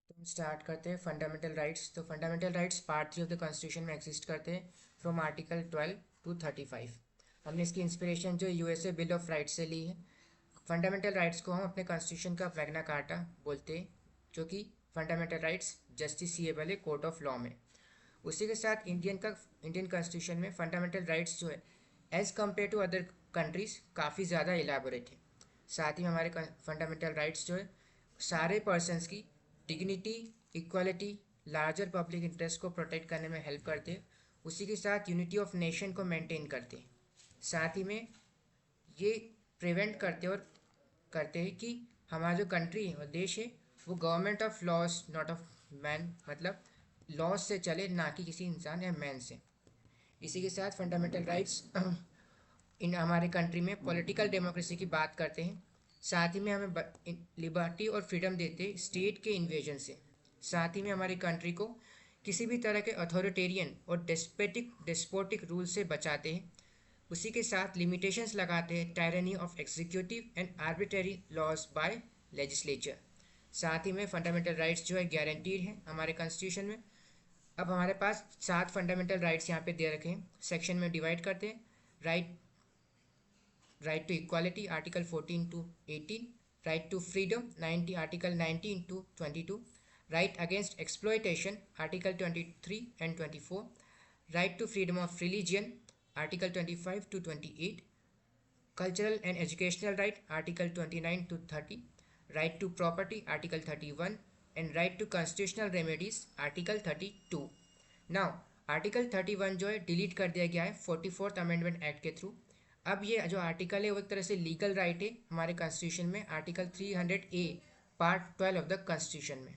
तो हम स्टार्ट करते हैं फंडामेंटल राइट्स। तो fundamental rights part 3 of the constitution में एग्जिस्ट करते हैं फ्रॉम आर्टिकल 12 टू 35। हमने इसकी इंस्पिरेशन जो यूएसए बिल ऑफ राइट्स से ली है। फंडामेंटल राइट्स को हम अपने कॉन्स्टिट्यूशन का मैग्ना कार्टा बोलते हैं, जो कि फंडामेंटल राइट्स जस्टिसिएबल है कोर्ट ऑफ लॉ में। उसी के साथ इंडियन कॉन्स्टिट्यूशन में फंडामेंटल राइट्स जो है as compare to other countries काफ़ी ज़्यादा इलेबोरेट है। साथ ही हमारे फंडामेंटल राइट्स जो है सारे पर्सनस की dignity, equality, larger public interest को प्रोटेक्ट करने में हेल्प करते हैं। उसी के साथ यूनिटी ऑफ नेशन को मेंटेन करते हैं। साथ ही में ये प्रिवेंट करते हैं कि हमारा जो कंट्री है और देश है वो government of laws not of man, मतलब लॉज से चले, ना कि किसी इंसान या मैन से। इसी के साथ फंडामेंटल राइट्स इन हमारे कंट्री में पॉलिटिकल डेमोक्रेसी की बात करते हैं। साथ ही में हमें लिबर्टी और फ्रीडम देते हैं स्टेट के इन्वेजन से। साथ ही में हमारी कंट्री को किसी भी तरह के अथॉरिटेरियन और डेस्पोटिक रूल से बचाते हैं। उसी के साथ लिमिटेशंस लगाते हैं tyranny of executive and arbitrary laws by legislature. साथ ही में फंडामेंटल राइट्स जो है गारंटीड हैं हमारे कॉन्स्टिट्यूशन में। अब हमारे पास 7 फंडामेंटल राइट्स यहाँ पे दे रखे हैं, सेक्शन में डिवाइड करते हैं। Right to equality article 14 to 18, right to freedom 90 article 19 to 22, right against exploitation article 23 and 24, right to freedom of religion article 25 to 28, cultural and educational right article 29 to 30, right to property article 31 and right to constitutional remedies article 32। Now article 31 जो है delete कर दिया गया है 44th amendment act के through. अब ये जो आर्टिकल है वो एक तरह से लीगल राइट है हमारे कॉन्स्टिट्यूशन में, article 300A part 12 of the constitution में।